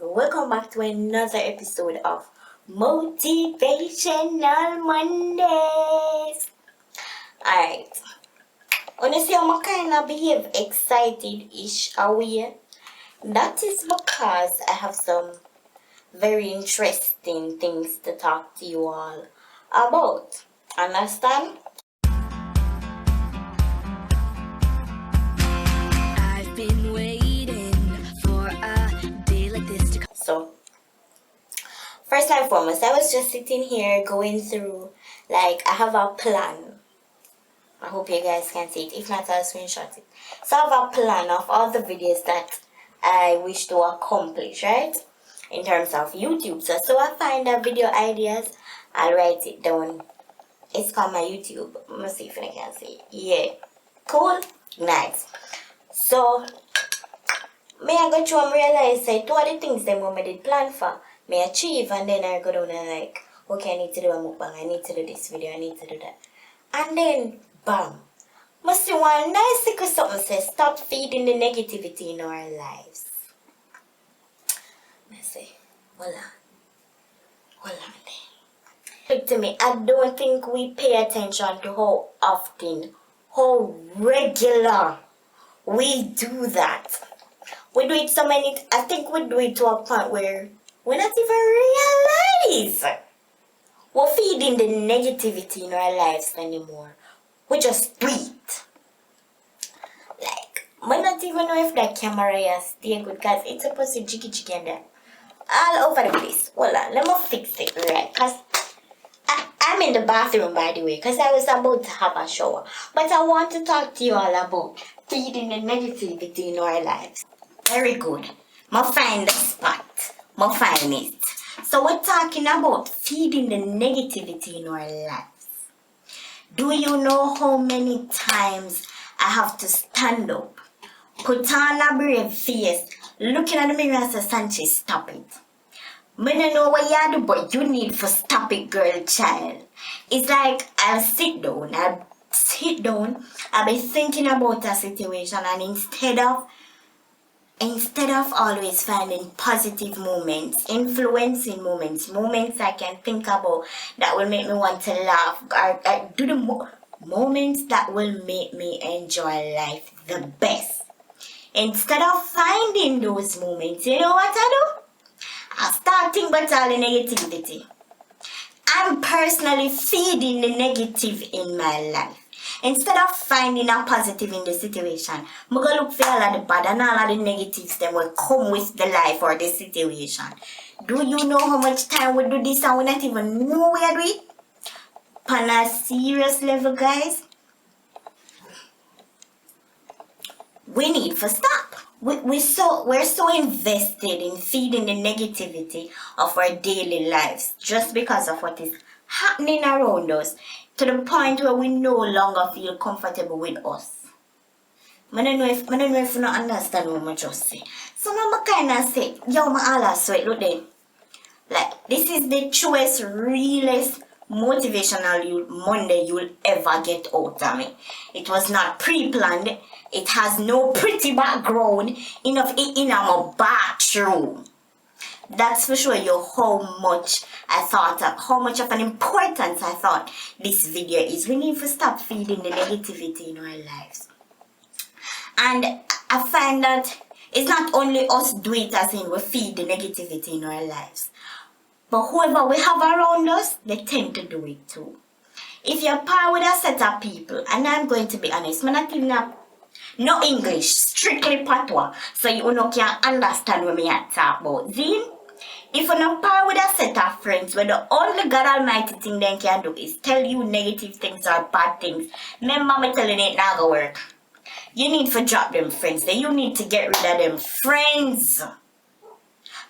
people. Welcome back to another episode of Motivational Mondays. Alright. Honestly, I'm kind of behave excited-ish away. That is because I have some very interesting things to talk to you all about. Understand? I've been waiting for a day like this to come. So, first and foremost, I was just sitting here going through, I have a plan. I hope you guys can see it. If not, I'll screenshot it. So I have a plan of all the videos that I wish to accomplish, right? In terms of YouTube. So I find the video ideas, I'll write it down. It's called my YouTube. Let me see if I can see it. Yeah. Cool? Nice. So, may I go through and realize that two of the things that I did plan for, may achieve, and then I go down and okay, I need to do a mukbang, I need to do this video, I need to do that. And then, bam. Must see one nice little something says, stop feeding the negativity in our lives. I say, hold on there. Look to me, I don't think we pay attention to how often, how regular we do that. We do it so many, I think we do it to a point where we not even realize we're feeding the negativity in our lives anymore. We just do it. I not even know if that camera is staying good because it's supposed to jiggy and that. All over the place. Hold on, let me fix it right. Because I'm in the bathroom, by the way, because I was about to have a shower. But I want to talk to you all about feeding the negativity in our lives. Very good. Ma find the spot. Ma find it. So we're talking about feeding the negativity in our lives. Do you know how many times I have to stand up, put on a brave face, looking at the mirror and say, Sanchez, stop it. I don't know what you do, but you need to stop it, girl, child. It's like I'll sit down, I'll be thinking about a situation, and instead of always finding positive moments, influencing moments I can think about that will make me want to laugh, or do the moments that will make me enjoy life the best. Instead of finding those moments, you know what I do? I start thinking about all the negativity. I'm personally feeding the negative in my life. Instead of finding a positive in the situation, I'm going to look for all of the bad and all of the negatives that will come with the life or the situation. Do you know how much time we do this and we not even know we are doing it? On a serious level, guys, we need to stop. We're so invested in feeding the negativity of our daily lives just because of what is happening around us, to the point where we no longer feel comfortable with us. I don't know if you don't understand what I just say. So I kind of say, yo, I all sweat, look then. This is the truest, realest, motivational Monday you'll ever get out of me. It was not pre-planned. It has no pretty background in my bathroom. That's for sure you how much of an importance I thought this video is. We need to stop feeding the negativity in our lives. And I find that it's not only us do it as in we feed the negativity in our lives, but whoever we have around us, they tend to do it too. If you're part with a set of people, and I'm going to be honest, I'm not even no English, strictly patois, so you can understand what I talk about. Then, if you're not part with a set of friends where the only God Almighty thing they can do is tell you negative things or bad things, remember me telling it not gonna work. You need to drop them friends. You need to get rid of them friends.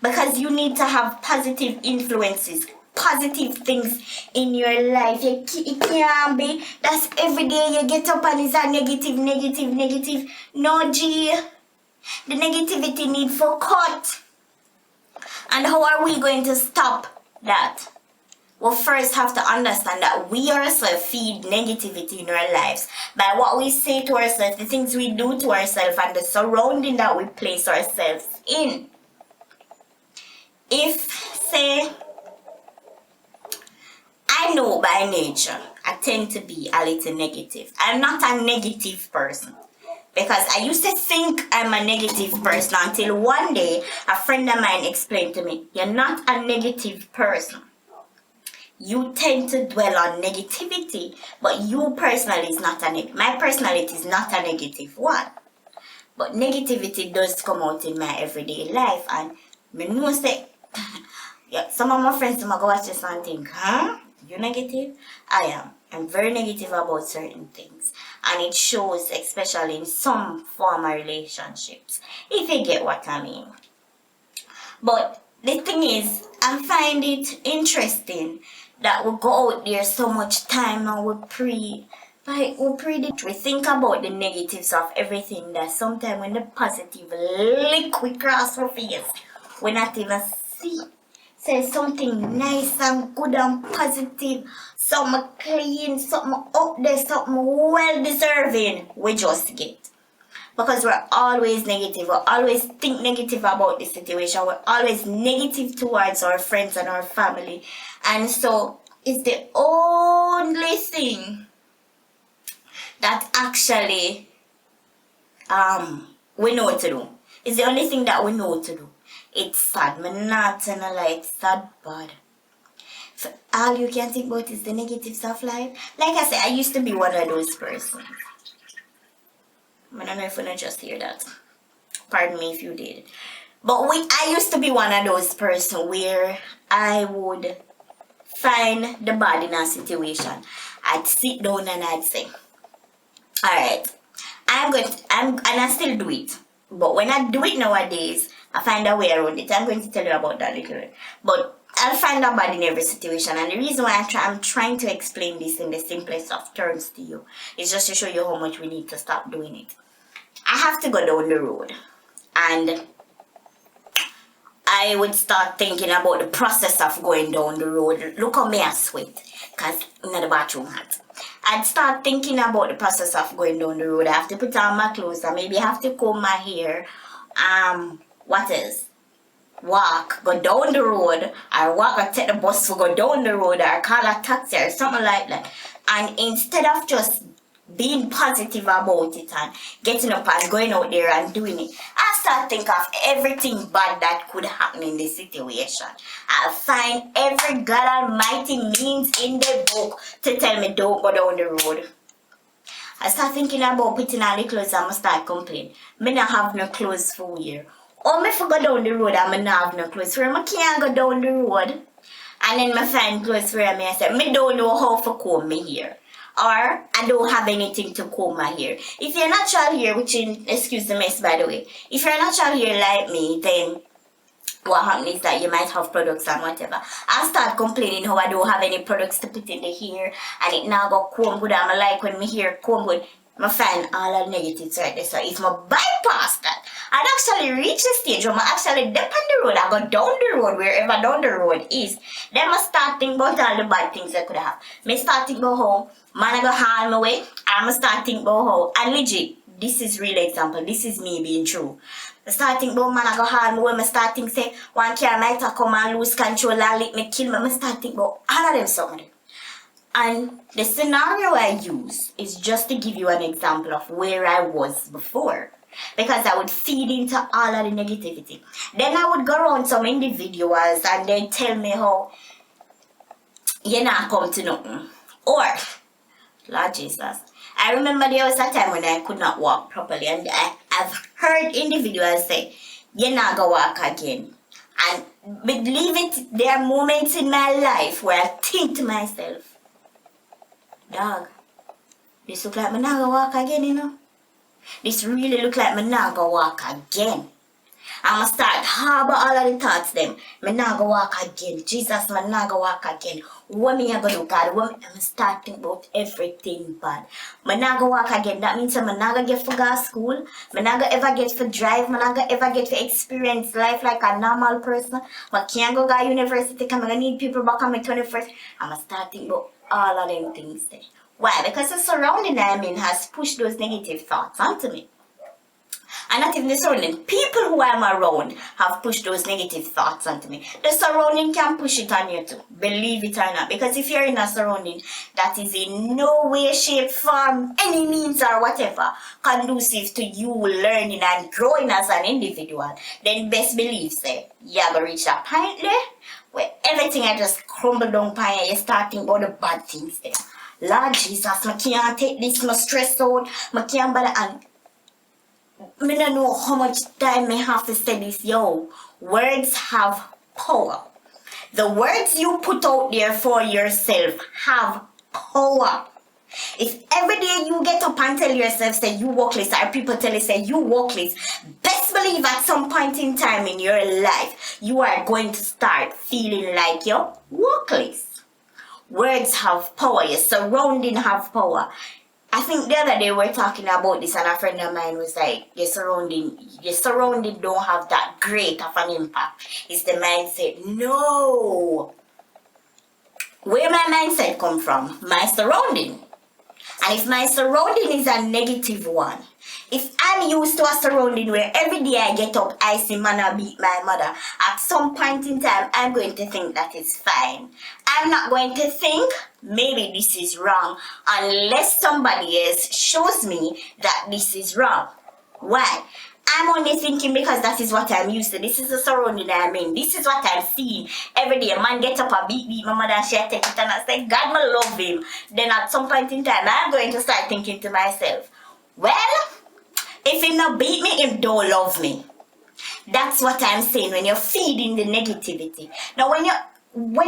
Because you need to have positive influences, positive things in your life. It can't be that's every day you get up and it's a negative. No, G. The negativity need for cut. And how are we going to stop that? We'll first have to understand that we ourselves feed negativity in our lives by what we say to ourselves, the things we do to ourselves, and the surrounding that we place ourselves in. if, say, I know by nature I tend to be a little negative. I'm not a negative person. Because I used to think I'm a negative person until one day a friend of mine explained to me, you're not a negative person. You tend to dwell on negativity, but you personally is not a negative. My personality is not a negative one. But negativity does come out in my everyday life, and me know say, yeah, some of my friends might go watch this and think, huh? You negative? I am. I'm very negative about certain things. And it shows especially in some former relationships. If you get what I mean. But the thing is, I find it interesting that we go out there so much time and we think about the negatives of everything, that sometimes when the positive lick cross our face, we not even see. Say something nice and good and positive, something clean, something up there, something well deserving, we just get. Because we're always negative, we always think negative about the situation, we're always negative towards our friends and our family. And so it's the only thing that actually we know what to do. It's the only thing that we know to do. It's sad. I'm not gonna lie, it's sad bad. So all you can think about is the negatives of life. Like I said, I used to be one of those persons. I don't know if you not just hear that. Pardon me if you did. But I used to be one of those persons where I would find the bad in a situation. I'd sit down and I'd say, alright, and I still do it. But when I do it nowadays, I find a way around it. I'm going to tell you about that later. But I'll find a bad in every situation. And the reason why I'm trying to explain this in the simplest of terms to you is just to show you how much we need to stop doing it. I have to go down the road. And I would start thinking about the process of going down the road. Look how me I sweat. Because I'm in the bathroom hot. I'd start thinking about the process of going down the road. I have to put on my clothes. I maybe have to comb my hair. Walk, go down the road, or walk or take the bus to go down the road, or call a taxi or something like that. And instead of just being positive about it and getting up and going out there and doing it, I start think of everything bad that could happen in this situation. I'll find every God Almighty means in the book to tell me don't go down the road. I start thinking about putting on the clothes and I start complaining. Me not have no clothes for wear. Or me for go down the road and me not have no clothes for wear. I can't go down the road. And then me find clothes for wear and I say, me don't know how to comb my hair. Or I don't have anything to comb my hair. If you're natural hair, which is, excuse the mess by the way. If you're natural hair like me, then what happens is that you might have products and whatever. I start complaining how I don't have any products to put in the hair and it now go comb good and I like when my hair comb good. I find all the negatives right there. So if I bypass that, I'd actually reach the stage where I actually dip on the road, I go down the road, wherever down the road is. Then I start thinking about all the bad things I could have. I start thinking about how man I go haul my way, and I start thinking about how, and legit, this is real example, this is me being true. I start thinking about man I go haul my way, I start thinking say, one car might come and lose control and let me kill me. I start thinking about all of them something. And the scenario I use is just to give you an example of where I was before. Because I would feed into all of the negativity. Then I would go around some individuals and they tell me how you're not come to nothing. Or, Lord Jesus, I remember there was a time when I could not walk properly and I've heard individuals say, you're not going to walk again. And believe it, there are moments in my life where I think to myself, dog, this look like me not gonna walk again, you know. This really look like me not gonna walk again. I'ma start harbor all of the thoughts them. Me not gonna walk again. Jesus, me not gonna walk again. What me a gonna do, God? I'ma start thinking about everything bad. Me not gonna walk again. That means me not gonna get for go to school. Me not gonna ever get for drive. Me not gonna ever get for experience life like a normal person. Me can't go to university because I gonna need people back on my 21st. I'ma start thinking about all of them things there. Why? Because the surrounding I'm in has pushed those negative thoughts onto me. And not even the surrounding. People who I'm around have pushed those negative thoughts onto me. The surrounding can push it on you too. Believe it or not. Because if you're in a surrounding that is in no way, shape, form, any means or whatever conducive to you learning and growing as an individual, then best believe, say, you're going to reach that point there where everything I just crumble down upon you, you start thinking about the bad things there. Lord Jesus, I can't take this, I'm stressed out, I can't bother, and I don't know how much time I have to say this. Yo, words have power. The words you put out there for yourself have power. If every day you get up and tell yourself say you worthless, or people tell you say you worthless, best believe at some point in time in your life you are going to start feeling like you're worthless. Words have power. Your surrounding have power. I think the other day we were talking about this and a friend of mine was like, your surrounding don't have that great of an impact. It's the mindset. No. Where my mindset come from? My surrounding. And if my surrounding is a negative one, if I'm used to a surrounding where every day I get up, I see man beat my mother, at some point in time, I'm going to think that it's fine. I'm not going to think maybe this is wrong unless somebody else shows me that this is wrong. Why? I'm only thinking because that is what I'm used to. This is the surrounding I'm in. This is what I'm seeing every day. A man get up and beat my mother and she take it and I say, God, I love him. Then at some point in time, I'm going to start thinking to myself, well, if he not beat me, he don't love me. That's what I'm saying when you're feeding the negativity. Now, when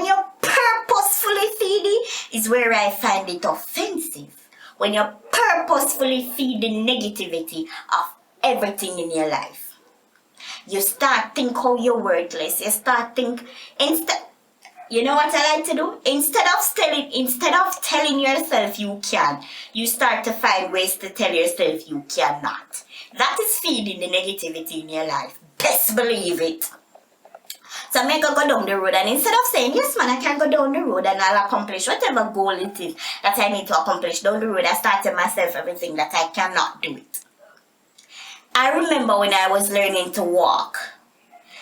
you're purposefully feeding is where I find it offensive. When you're purposefully feeding negativity of everything in your life, you start think how you're worthless. You start think you know what I like to do? Instead of telling yourself you can, you start to find ways to tell yourself you cannot. That is feeding the negativity in your life. Best believe it. So I go down the road and instead of saying, yes man, I can go down the road and I'll accomplish whatever goal it is that I need to accomplish down the road, I start telling myself everything that I cannot do it. I remember when I was learning to walk,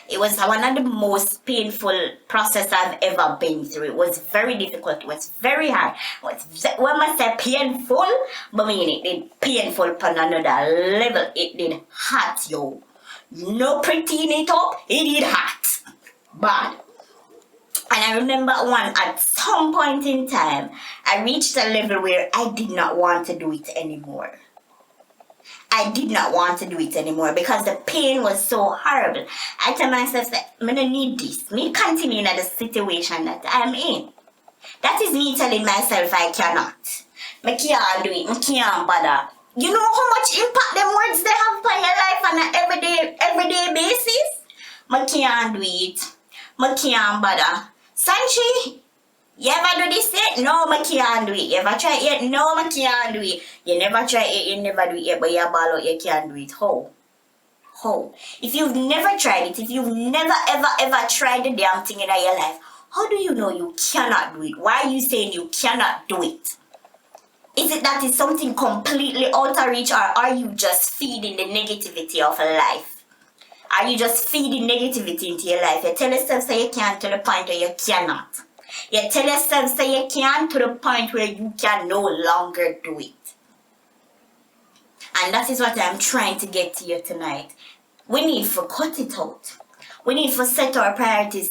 it was one of the most painful process I've ever been through. It was very difficult. It was very hard. When I say painful, but I mean it did painful on another level. It did hurt, yo. No prettying it up, it did hurt. Bad. And I remember at some point in time, I reached a level where I did not want to do it anymore. I did not want to do it anymore because the pain was so horrible. I tell myself that I don't need this. Me continuing at the situation that I'm in. That is me telling myself I cannot. I can't do it. I can't bother. You know how much impact them words they have on your life on an everyday basis? I can't do it. I can't bother. Sanshi, you ever do this yet? No, I can't do it. You ever try it yet? No, I can't do it. You never try it, you never do it yet, but you ball out, you can't do it. How? If you've never tried it, if you've never ever tried the damn thing in your life, how do you know you cannot do it? Why are you saying you cannot do it? Is it that it's something completely out of reach, or are you just feeding the negativity of life? Are you just feeding negativity into your life? You tell yourself say you can't to the point where you cannot. You tell yourself say you can't to the point where you can no longer do it. And that is what I'm trying to get to you tonight. We need to cut it out. We need to set our priorities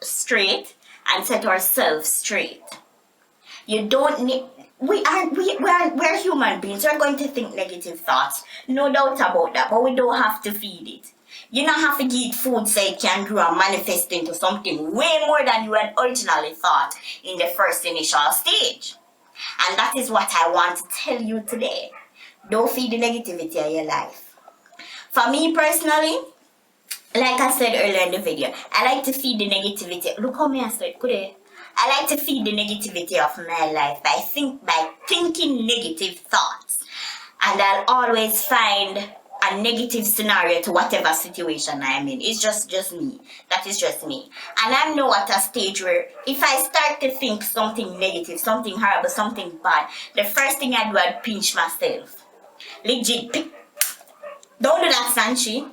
straight and set ourselves straight. You don't need... We're human beings. We're going to think negative thoughts. No doubt about that. But we don't have to feed it. You don't have to eat food so it can grow and manifest into something way more than you had originally thought in the first initial stage. And that is what I want to tell you today. Don't feed the negativity in your life. For me personally, like I said earlier in the video, I like to feed the negativity. Look how me I said, I like to feed the negativity of my life by thinking negative thoughts. And I'll always find a negative scenario to whatever situation I'm in. It's just me. That is just me. And I'm now at a stage where if I start to think something negative, something horrible, something bad, the first thing I do, I'd pinch myself. Legit. Don't do that, Sanchi.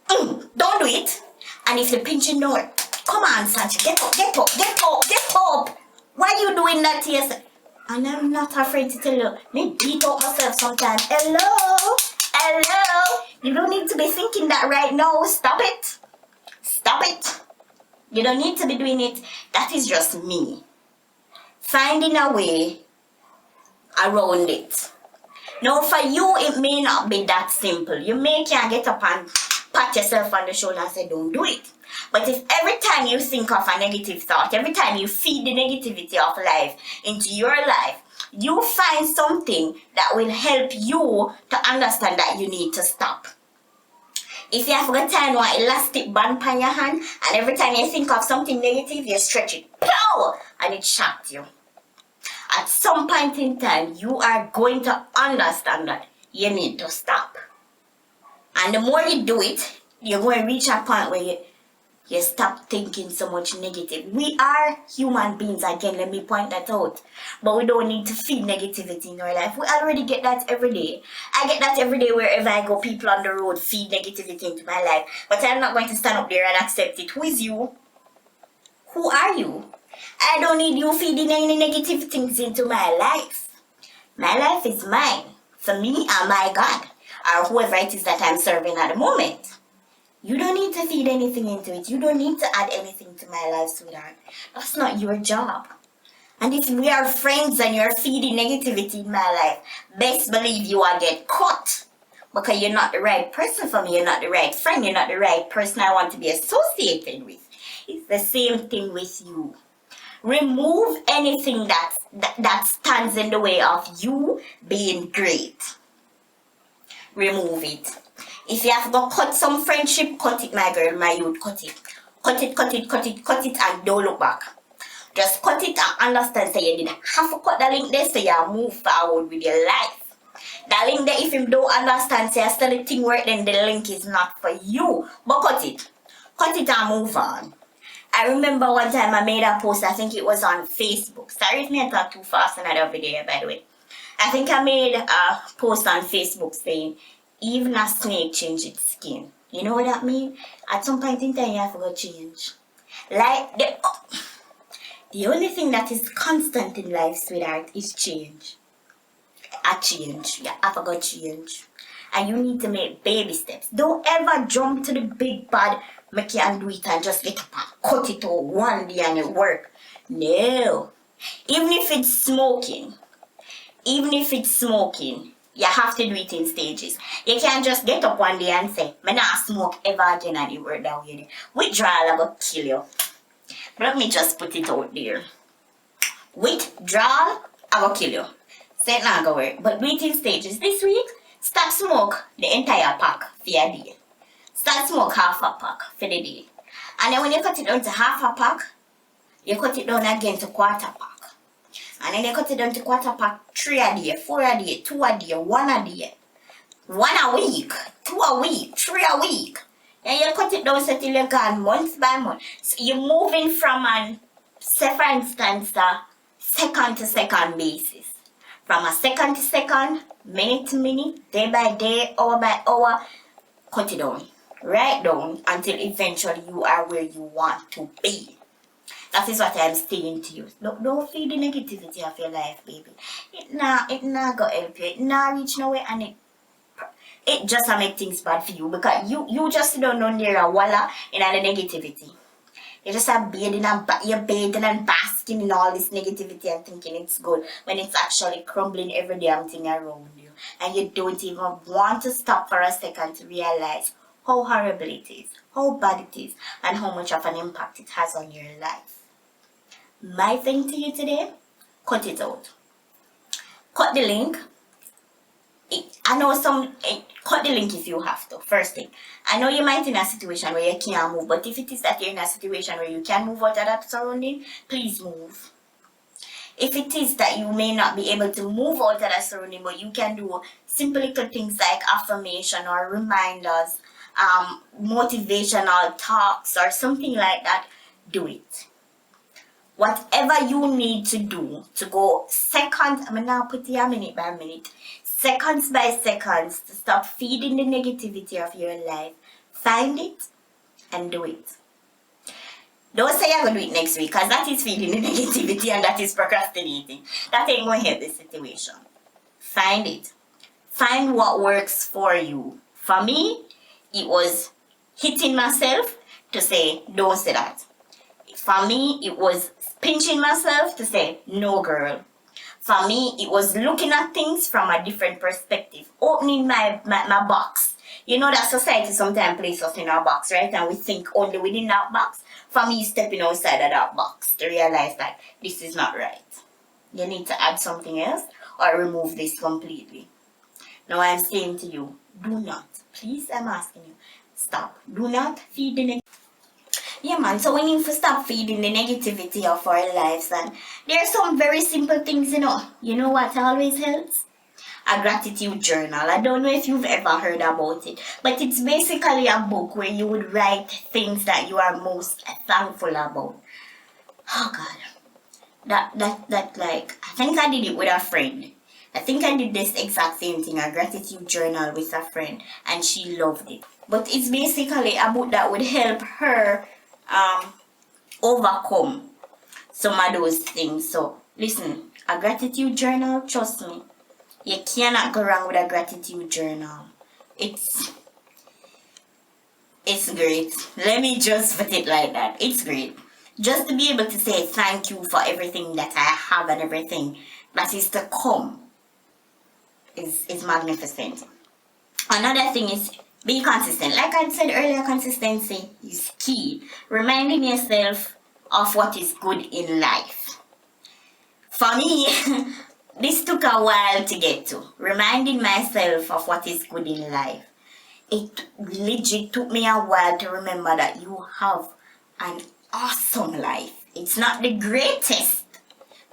Don't do it. And if you're pinching door, come on, Sanchi, get up, get up, get up, get up. Why are you doing that to yourself? And I'm not afraid to tell you, me beat up myself sometimes. Hello? Hello? You don't need to be thinking that right now. Stop it. Stop it. You don't need to be doing it. That is just me finding a way around it. Now for you, it may not be that simple. You may can't get up and pat yourself on the shoulder and say, don't do it. But if every time you think of a negative thought, every time you feed the negativity of life into your life, you find something that will help you to understand that you need to stop. If you have got time one elastic band on your hand, and every time you think of something negative, you stretch it, pow, and it shocks you. At some point in time, you are going to understand that you need to stop. And the more you do it, you're going to reach a point where you stop thinking so much negative. We are human beings, again, let me point that out. But we don't need to feed negativity in our life. We already get that every day. I get that every day wherever I go. People on the road feed negativity into my life. But I'm not going to stand up there and accept it. Who is you? Who are you? I don't need you feeding any negative things into my life. My life is mine. For me and my God, or whoever it is that I'm serving at the moment. You don't need to feed anything into it. You don't need to add anything to my life, sweetheart. That's not your job. And if we are friends and you're feeding negativity in my life, best believe you will get caught. Because you're not the right person for me. You're not the right friend. You're not the right person I want to be associated with. It's the same thing with you. Remove anything that stands in the way of you being great. Remove it. If you have to cut some friendship, cut it, my girl, my youth, cut it. Cut it, cut it, cut it, cut it, and don't look back. Just cut it and understand that you didn't have to cut the link there so you move forward with your life. The link there, if you don't understand, say still the thing work, then the link is not for you. But cut it. Cut it and move on. I remember one time I made a post, I think it was on Facebook. Sorry if I talk too fast in another video, by the way. I think I made a post on Facebook saying, even a snake change its skin. You know what that means? At some point in time, you have to go change. Like, the only thing that is constant in life, sweetheart, is change. A change. You have to go change. And you need to make baby steps. Don't ever jump to the big bad, make you undo it and just get up and cut it all one day and it work. No. Even if it's smoking, you have to do it in stages. You can't just get up one day and say, "Me not smoke ever again," and it work that way. Withdrawal will kill you. Let me just put it out there. Withdrawal, I will kill you. Say it not go work. But do it in stages. This week, stop smoke the entire pack for your day. Start smoke half a pack for the day. And then when you cut it down to half a pack, you cut it down again to quarter pack. And then you cut it down to quarter pack, 3 a day, 4 a day, 2 a day, 1 a day. 1 a week, 2 a week, 3 a week. And you cut it down so till you're gone month by month. So you're moving from say for instance, a second to second basis. From a second to second, minute to minute, day by day, hour by hour, cut it down. Right down until eventually you are where you want to be. That is what I'm saying to you. Don't feed the negativity of your life, baby. It not gonna help you. It not reach nowhere, and it just make things bad for you because you just don't know near a walla in all the negativity. You just are bathing and basking in all this negativity and thinking it's good when it's actually crumbling every damn thing around you, and you don't even want to stop for a second to realize how horrible it is, how bad it is, and how much of an impact it has on your life. My thing to you today, cut it out. Cut the link. Cut the link if you have to. First thing, I know you might be in a situation where you can't move, but if it is that you're in a situation where you can move out of that surrounding, please move. If it is that you may not be able to move out of that surrounding, but you can do simple little things like affirmation or reminders, motivational talks or something like that, do it. Whatever you need to do to go second, I'm now put here minute by minute, seconds by seconds to stop feeding the negativity of your life. Find it and do it. Don't say you're going to do it next week, because that is feeding the negativity and that is procrastinating. That ain't going to help the situation. Find it. Find what works for you. For me, it was hitting myself to say, don't say that. For me, it was pinching myself to say, no, girl. For me, it was looking at things from a different perspective, opening my box. You know that society sometimes places us in our box, right? And we think only within that box. For me, stepping outside of that box to realize that this is not right. You need to add something else or remove this completely. Now I'm saying to you, do not, please, I'm asking you, stop. Do not feed the negativity. Yeah, man, so we need to stop feeding the negativity of our lives. And there are some very simple things, you know. You know what always helps? A gratitude journal. I don't know if you've ever heard about it, but it's basically a book where you would write things that you are most thankful about. Oh, God. That like, I think I did it with a friend. I think I did this exact same thing, a gratitude journal with a friend, and she loved it. But it's basically a book that would help her overcome some of those things. So listen, a gratitude journal, trust me, you cannot go wrong with a gratitude journal. It's great. Let me just put it like that. It's great. Just to be able to say thank you for everything that I have and everything that is to come is magnificent. Another thing is be consistent. Like I said earlier, consistency is key. Reminding yourself of what is good in life. For me, this took a while to get to. Reminding myself of what is good in life. It legit took me a while to remember that you have an awesome life. It's not the greatest,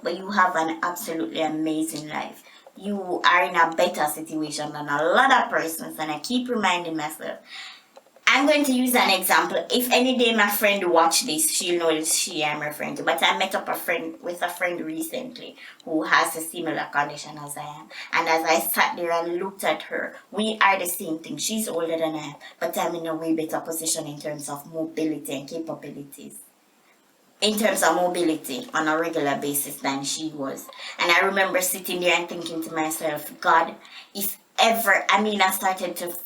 but you have an absolutely amazing life. You are in a better situation than a lot of persons, and I keep reminding myself. I'm going to use an example. If any day my friend watch this, she'll know it's she I'm referring to. But I met up with a friend recently who has a similar condition as I am. And as I sat there and looked at her, we are the same thing. She's older than I am, but I'm in a way better position in terms of mobility and capabilities. In terms of mobility on a regular basis than she was. And I remember sitting there and thinking to myself, God, if ever, I started to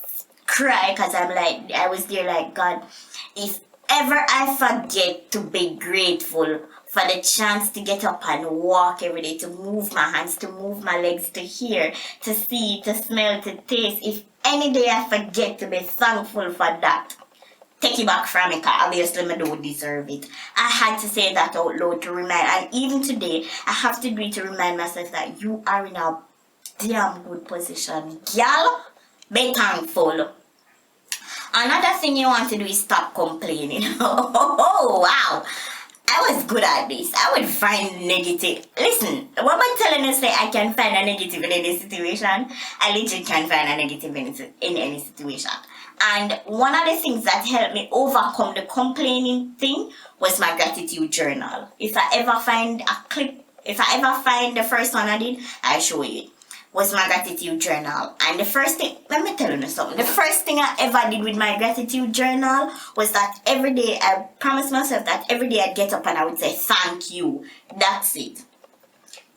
cry because I was there like, God, if ever I forget to be grateful for the chance to get up and walk every day, to move my hands, to move my legs, to hear, to see, to smell, to taste, if any day I forget to be thankful for that, take it back from me, because obviously I don't deserve it. I had to say that out loud to remind, and even today, I have to do it to remind myself that you are in a damn good position. Girl, be thankful. Another thing you want to do is stop complaining. Oh, wow. I was good at this. I would find negative. Listen, when I'm telling you say I can find a negative in any situation, I literally can find a negative in any situation. And one of the things that helped me overcome the complaining thing was my gratitude journal. If I ever find the first one I did, I'll show you it. Was my gratitude journal. And the first thing, let me tell you something. The first thing I ever did with my gratitude journal was that every day I promised myself that every day I'd get up and I would say thank you. That's it.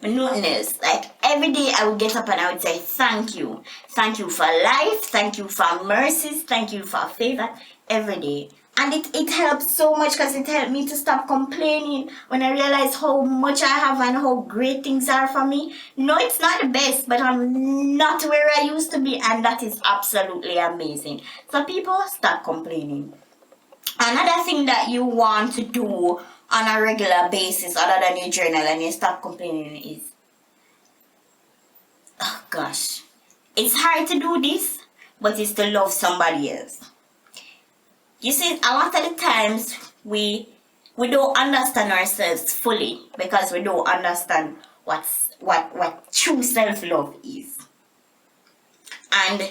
Nothing else. Like every day I would get up and I would say thank you. Thank you for life. Thank you for mercies. Thank you for favor. Every day. And it helped so much because it helped me to stop complaining when I realized how much I have and how great things are for me. No, it's not the best, but I'm not where I used to be, and that is absolutely amazing. So people, stop complaining. Another thing that you want to do on a regular basis other than your journal and you stop complaining is, oh gosh, it's hard to do this, but it's to love somebody else. You see, a lot of the times we don't understand ourselves fully because we don't understand what true self-love is. And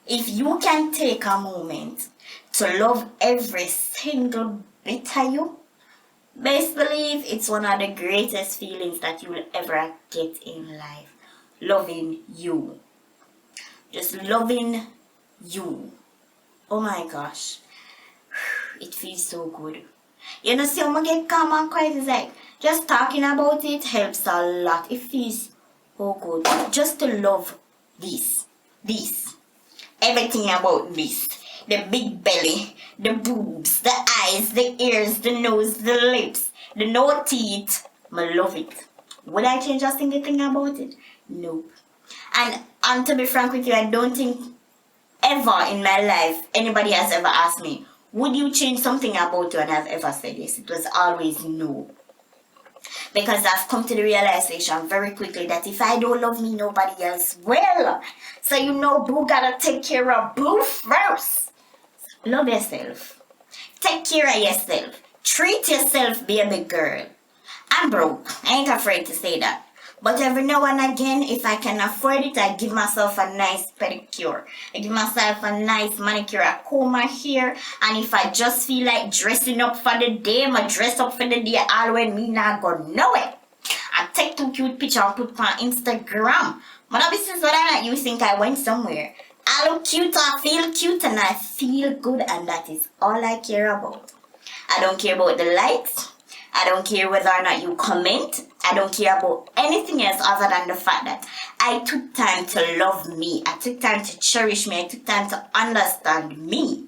if you can take a moment to love every single bit of you, best believe it's one of the greatest feelings that you will ever get in life. Loving you. just loving you. Oh my gosh, it feels so good. You know, see, I'm get calm and quiet. It's like just talking about it helps a lot. It feels so good. Just to love this, everything about this. The big belly, the boobs, the eyes, the ears, the nose, the lips, the no teeth. I love it. Would I change a single thing about it? Nope. And to be frank with you, I don't think ever in my life anybody has ever asked me, would you change something about you? And I've ever said yes. It was always no. Because I've come to the realization very quickly that if I don't love me, nobody else will. So you know, boo gotta take care of boo first. Love yourself. Take care of yourself. Treat yourself, baby girl. I'm broke. I ain't afraid to say that. But every now and again, if I can afford it, I give myself a nice pedicure. I give myself a nice manicure. I comb my hair. And if I just feel like dressing up for the day, I dress up for the day all when me not gonna know it. I take 2 cute pictures and put on Instagram. But this is what I like. You think I went somewhere. I look cute, I feel cute, and I feel good, and that is all I care about. I don't care about the likes. I don't care whether or not you comment. I don't care about anything else other than the fact that I took time to love me. I took time to cherish me. I took time to understand me.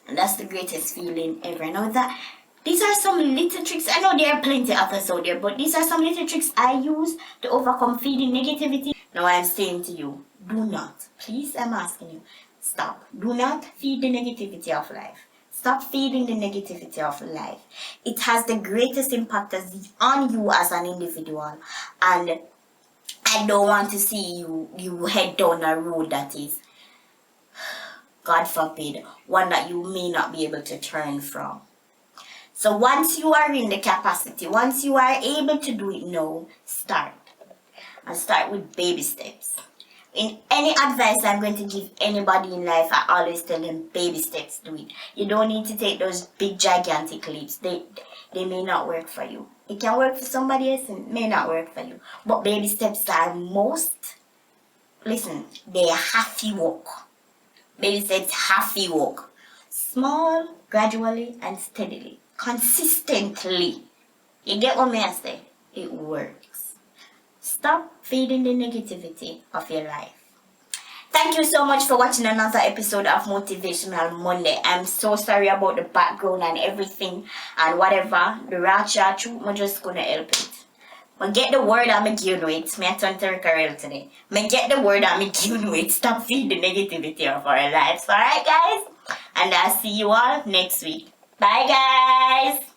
And that's the greatest feeling ever. Now that these are some little tricks. I know there are plenty others out there, but these are some little tricks I use to overcome feeding negativity. Now I'm saying to you, do not, please, I'm asking you, stop. Do not feed the negativity of life. Stop feeding the negativity of life. It has the greatest impact on you as an individual. And I don't want to see you head down a road that is, God forbid, one that you may not be able to turn from. So once you are in the capacity, once you are able to do it now, start. And start with baby steps. In any advice I'm going to give anybody in life, I always tell them baby steps, do it. You don't need to take those big gigantic leaps. They may not work for you. It can work for somebody else and may not work for you. But baby steps are listen, they have to walk. Baby steps have to walk. Small, gradually and steadily. Consistently. You get what I say? It works. Stop feeding the negativity of your life. Thank you so much for watching another episode of Motivational Monday. I'm so sorry about the background and everything and whatever. The ratchet truth, I'm just gonna help it. But get the word I'm giving it. Me I turn to Carol today. Me get the word I'm giving it. Stop feeding the negativity of our lives. Alright guys? And I'll see you all next week. Bye guys!